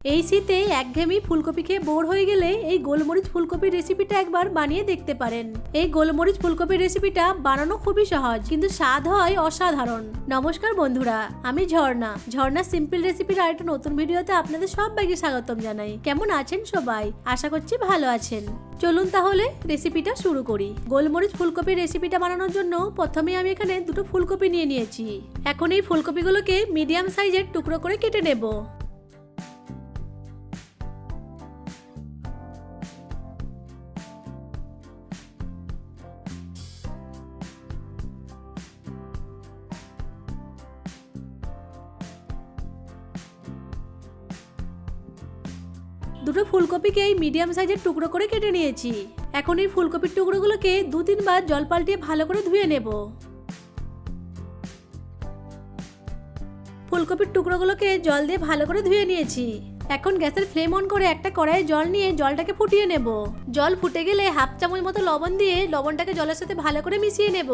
এই শীতে একঘেয়েমি ফুলকপি খেয়ে বোর হয়ে গেলে এই গোলমরিচ ফুলকপির রেসিপিটা একবার বানিয়ে দেখতে পারেন। এই গোলমরিচ ফুলকপির রেসিপিটা বানানো খুবই সহজ, কিন্তু স্বাদ হয় অসাধারণ। নমস্কার বন্ধুরা, আমি ঝর্ণা সিম্পল রেসিপির আরেকটা নতুন ভিডিওতে আপনাদের সবাইকে স্বাগতম জানাই। কেমন আছেন সবাই? আশা করছি ভালো আছেন। চলুন তাহলে রেসিপিটা শুরু করি। গোলমরিচ ফুলকপির রেসিপিটা বানানোর জন্য প্রথমে আমি এখানে দুটো ফুলকপি নিয়ে নিয়েছি। এখন এই ফুলকপিগুলোকে মিডিয়াম সাইজের টুকরো করে কেটে নেব। দুটো ফুলকপিকে মিডিয়াম সাইজের টুকরো করে কেটে নিয়েছি। এখন এই ফুলকপির টুকরোগুলোকে 2-3 বার জল পাল্টিয়ে ভালো করে ধুয়ে নেব। ফুলকপির টুকরোগুলোকে জল দিয়ে ভালো করে ধুয়ে নিয়েছি। এখন গ্যাসের ফ্লেম অন করে একটা কড়াইয়ে জল নিয়ে জলটাকে ফুটিয়ে নেব। জল ফুটে গেলে হাফ চামচ মতো লবণ দিয়ে লবণটাকে জলের সাথে ভালো করে মিশিয়ে নেব।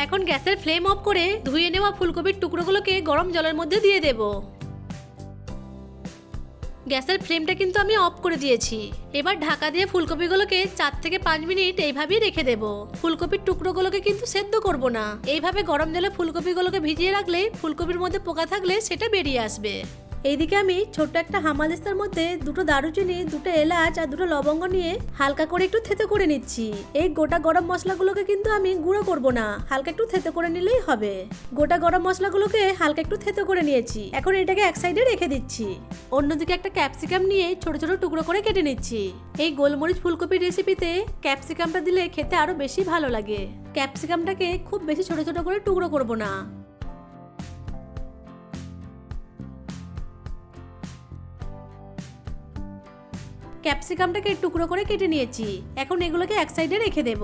এখন গ্যাসের ফ্লেম অফ করে ধুয়ে নেওয়া ফুলকপির টুকরোগুলোকে গরম জলের মধ্যে দিয়ে দেব। গ্যাসের ফ্লেমটা কিন্তু আমি অফ করে দিয়েছি। এবার ঢাকা দিয়ে ফুলকপিগুলোকে 4 থেকে 5 মিনিট এইভাবেই রেখে দেব। ফুলকপির টুকরোগুলোকে কিন্তু সেদ্ধ করব না। এইভাবে গরম জলে ফুলকপিগুলোকে ভিজিয়ে রাখলে ফুলকপির মধ্যে পোকা থাকলে সেটা বেরিয়ে আসবে। এইদিকে আমি ছোট্ট একটা হামালদিস্তার মধ্যে দুটো দারুচিনি, দুটো এলাচ আর দুটো লবঙ্গ নিয়ে হালকা করে একটু থেতো করে নিচ্ছি। এই গোটা গরম মশলাগুলোকে কিন্তু আমি গুঁড়ো করব না, হালকা একটু থেতো করে নিলেই হবে। গোটা গরম মশলাগুলোকে হালকা একটু থেতো করে নিয়েছি। এখন এটাকে এক সাইডে রেখে দিচ্ছি। অন্যদিকে একটা ক্যাপসিকাম নিয়ে ছোট ছোট টুকরো করে কেটে নিচ্ছি। এই গোলমরিচ ফুলকপির রেসিপিতে ক্যাপসিকামটা দিলে খেতে আরো বেশি ভালো লাগে। ক্যাপসিকামটাকে খুব বেশি ছোট ছোট করে টুকরো করব না। ক্যাপসিকামটাকে টুকরো করে কেটে নিয়েছি। এখন এগুলোকে এক সাইডে রেখে দেব।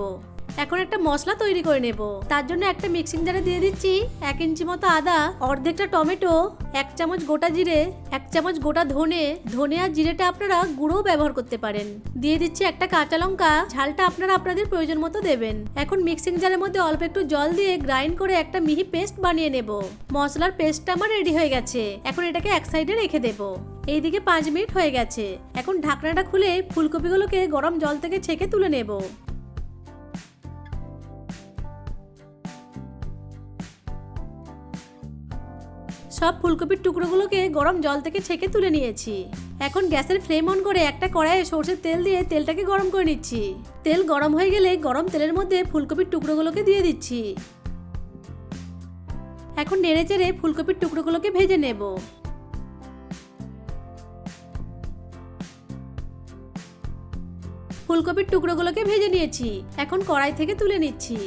এখন একটা মশলা তৈরি করে নেব। তার জন্য একটা মিক্সিং জারে দিয়ে দিচ্ছি 1 ইঞ্চি মতো আদা, অর্ধেকটা টমেটো, 1 চামচ গোটা জিরে, 1 চামচ গোটা ধনে আর জিরেটা আপনারা গুঁড়ো ব্যবহার করতে পারেন। দিয়ে দিচ্ছি একটা কাঁচা লঙ্কা, ঝালটা আপনারা আপনাদের প্রয়োজন মতো দেবেন। এখন মিক্সিং জারের মধ্যে অল্প একটু জল দিয়ে গ্রাইন্ড করে একটা মিহি পেস্ট বানিয়ে নেব। মশলার পেস্টটা আমার রেডি হয়ে গেছে। এখন এটাকে এক সাইডে রেখে দেব। এইদিকে 5 মিনিট হয়ে গেছে। এখন ঢাকনাটা খুলে ফুলকপিগুলোকে গরম জল থেকে ছেঁকে তুলে নেব। সব ফুলকপির টুকরোগুলোকে গরম জল থেকে ছেঁকে তুলে নিয়েছি। এখন গ্যাসের ফ্লেম অন করে একটা কড়াইয়ে সরষের তেল দিয়ে তেলটাকে গরম করে নিচ্ছি। তেল গরম হয়ে গেলে গরম তেলের মধ্যে ফুলকপির টুকরোগুলোকে দিয়ে দিচ্ছি। এখন নেড়ে চেড়ে ফুলকপির টুকরোগুলোকে ভেজে নেব। ফুলকপির টুকরোগুলোকে ভেজে নিয়েছি। এখন কড়াই থেকে তুলে নিচ্ছি।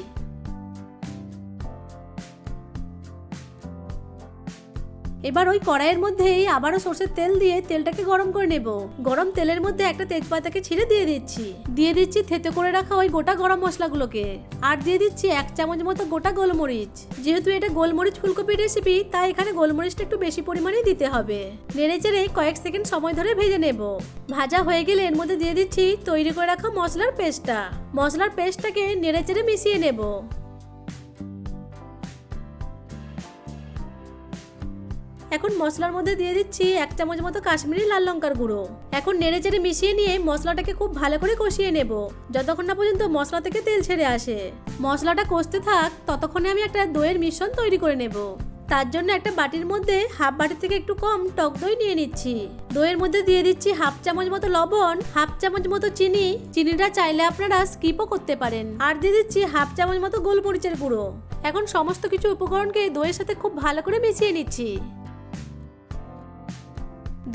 এবার ওই কড়াইয়ের মধ্যেই আবারও সরষের তেল দিয়ে তেলটাকে গরম করে নেব। গরম তেলের মধ্যে একটা তেজপাতাকে ছিঁড়ে দিয়ে দিচ্ছি থেতো করে রাখা ওই গোটা গরম মশলাগুলোকে। আর দিয়ে দিচ্ছি 1 চামচ মতো গোটা গোলমরিচ। যেহেতু এটা গোলমরিচ ফুলকপির রেসিপি, তাই এখানে গোলমরিচটা একটু বেশি পরিমাণে দিতে হবে। নেড়ে চেড়ে কয়েক সেকেন্ড সময় ধরে ভেজে নেব। ভাজা হয়ে গেলে এর মধ্যে দিয়ে দিচ্ছি তৈরি করে রাখা মশলার পেস্টটাকে নেড়ে চেড়ে মিশিয়ে নেব। এখন মশলার মধ্যে দিয়ে দিচ্ছি 1 চামচ মতো কাশ্মীরি লাল লঙ্কার গুঁড়ো। এখন নেড়ে চেড়ে মিশিয়ে নিয়ে মশলাটাকে খুব ভালো করে কষিয়ে নেব, যতক্ষণ না পর্যন্ত মশলা থেকে তেল ছেড়ে আসে। মশলাটা কষতে থাক, ততক্ষণে আমি একটা দইয়ের মিশ্রণ তৈরি করে নেব। তার জন্য একটা বাটির মধ্যে হাফ বাটি থেকে একটু কম টক দই নিয়ে নিচ্ছি। দইয়ের মধ্যে দিয়ে দিচ্ছি হাফ চামচ মতো লবণ, হাফ চামচ মতো চিনি। চিনিটা চাইলে আপনারা স্কিপও করতে পারেন। আর দিয়ে দিচ্ছি হাফ চামচ মতো গোলমরিচের গুঁড়ো। এখন সমস্ত কিছু উপকরণকে দইয়ের সাথে খুব ভালো করে মিশিয়ে নিচ্ছি।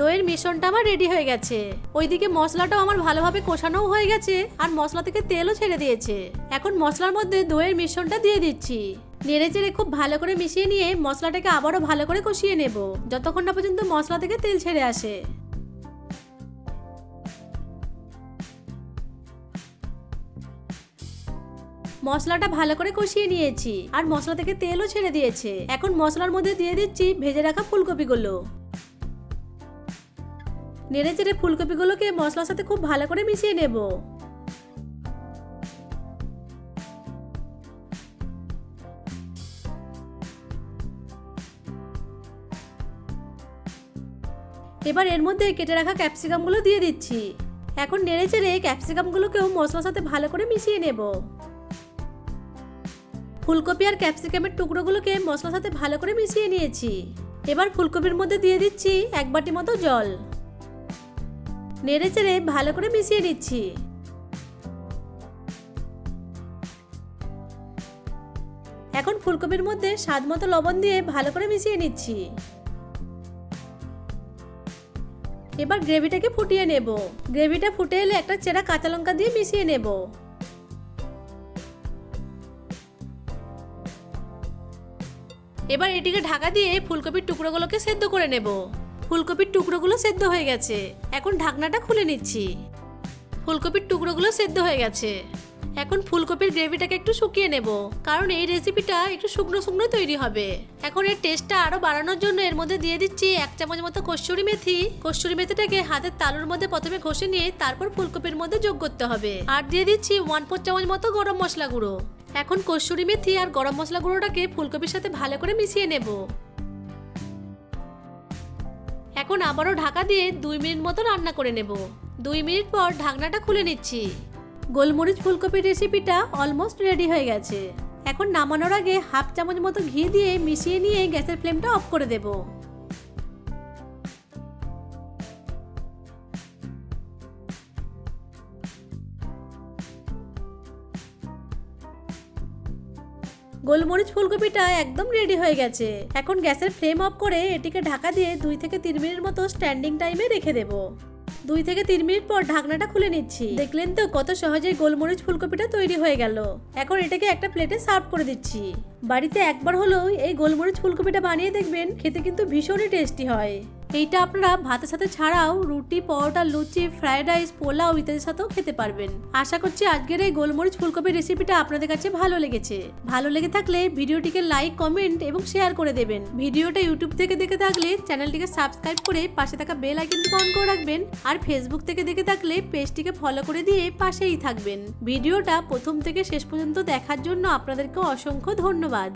দইয়ের মিশ্রণটা আমার রেডি হয়ে গেছে। ওইদিকে মশলাটাও আমার ভালোভাবে কষানোও হয়ে গেছে আর মশলা থেকে তেলও ছেড়ে দিয়েছে। এখন মশলার মধ্যে দইয়ের মিশ্রণটা দিয়ে দিচ্ছি। নেড়ে চেড়ে খুব ভালো করে মিশিয়ে নিয়ে মশলাটাকে আবারও ভালো করে কষিয়ে নেব, যতক্ষণ না পর্যন্ত মশলা থেকে তেল ছেড়ে আসে। মশলাটা ভালো করে কষিয়ে নিয়েছি আর মশলা থেকে তেলও ছেড়ে দিয়েছে। এখন মশলার মধ্যে দিয়ে দিচ্ছি ভেজে রাখা ফুলকপিগুলো। নেড়ে চেড়ে ফুলকপিগুলোকে মশলার সাথে খুব ভালো করে মিশিয়ে নেব। এবার এর মধ্যে কেটে রাখা ক্যাপসিকামগুলো দিয়ে দিচ্ছি। এখন নেড়ে চেড়ে ক্যাপসিকামগুলোকেও মশলার সাথে ভালো করে মিশিয়ে নেব। ফুলকপি আর ক্যাপসিকামের টুকরোগুলোকে মশলার সাথে ভালো করে মিশিয়ে নিয়েছি। এবার ফুলকপির মধ্যে দিয়ে দিচ্ছি 1 বাটি মতো জল। নেড়ে চেড়ে ভালো করে মিশিয়ে নিচ্ছি। এখন ফুলকপির মধ্যে স্বাদ মতো লবণ দিয়ে ভালো করে মিশিয়ে নিচ্ছি। এবার গ্রেভিটাকে ফুটিয়ে নেব। গ্রেভিটা ফুটে এলে একটা চেরা কাঁচা লঙ্কা দিয়ে মিশিয়ে নেব। এবার এটিকে ঢাকা দিয়ে ফুলকপির টুকরোগুলোকে সেদ্ধ করে নেব। ফুলকপির টুকরোগুলো সেদ্ধ হয়ে গেছে। এখন ঢাকনাটা খুলে নিচ্ছি। ফুলকপির টুকরোগুলো সেদ্ধ হয়ে গেছে। এখন ফুলকপির গ্রেভিটাকে একটু শুকিয়ে নেব, কারণ এই রেসিপিটা একটু শুকনো শুকনো তৈরি হবে। এখন এর টেস্টটা আরো বাড়ানোর জন্য এর মধ্যে দিয়ে দিচ্ছি 1 চামচ মতো কসুরি মেথি। কসুরি মেথিটাকে হাতের তালুর মধ্যে প্রথমে ঘষে নিয়ে তারপর ফুলকপির মধ্যে যোগ করতে হবে। আর দিয়ে দিচ্ছি 1/4 চামচ মতো গরম মশলা গুঁড়ো। এখন কসুরি মেথি আর গরম মশলা গুঁড়োটাকে ফুলকপির সাথে ভালো করে মিশিয়ে নেব। এখন আবারও ঢাকা দিয়ে 2 মিনিট মতো রান্না করে নেব। 2 মিনিট পর ঢাকনাটা খুলে নিচ্ছি। গোলমরিচ ফুলকপির রেসিপিটা অলমোস্ট রেডি হয়ে গেছে। এখন নামানোর আগে 1/2 চামচ মতো ঘি দিয়ে মিশিয়ে নিয়ে গ্যাসের ফ্লেমটা অফ করে দেব। গোলমরিচ ফুলকপিটা একদম রেডি হয়ে গেছে। এখন গ্যাসের ফ্লেম অফ করে এটিকে ঢাকা দিয়ে 2 থেকে 3 মিনিট মতো স্ট্যান্ডিং টাইমে রেখে দেব। 2 থেকে 3 মিনিট পর ঢাকনাটা খুলে নিচ্ছি। দেখলেন তো কত সহজেই গোলমরিচ ফুলকপিটা তৈরি হয়ে গেল। এখন এটাকে একটা প্লেটে সার্ভ করে দিচ্ছি। বাড়িতে একবার হলেও এই গোলমরিচ ফুলকপিটা বানিয়ে দেখবেন, খেতে কিন্তু ভীষণই টেস্টি হয়। এইটা আপনারা ভাতের সাথে ছাড়াও রুটি, পরোটা, লুচি, ফ্রাইড রাইস, পোলাও ইত্যাদির সাথেও খেতে পারবেন। আশা করছি আজকের এই গোলমরিচ ফুলকপির রেসিপিটা আপনাদের কাছে ভালো লেগেছে। ভালো লেগে থাকলে ভিডিওটিকে লাইক, কমেন্ট এবং শেয়ার করে দেবেন। ভিডিওটা ইউটিউব থেকে দেখে থাকলে চ্যানেলটিকে সাবস্ক্রাইব করে পাশে থাকা বেল আইকনটিকে অন করে রাখবেন। আর ফেসবুক থেকে দেখে থাকলে পেজটিকে ফলো করে দিয়ে পাশেই থাকবেন। ভিডিওটা প্রথম থেকে শেষ পর্যন্ত দেখার জন্য আপনাদেরকে অসংখ্য ধন্যবাদ।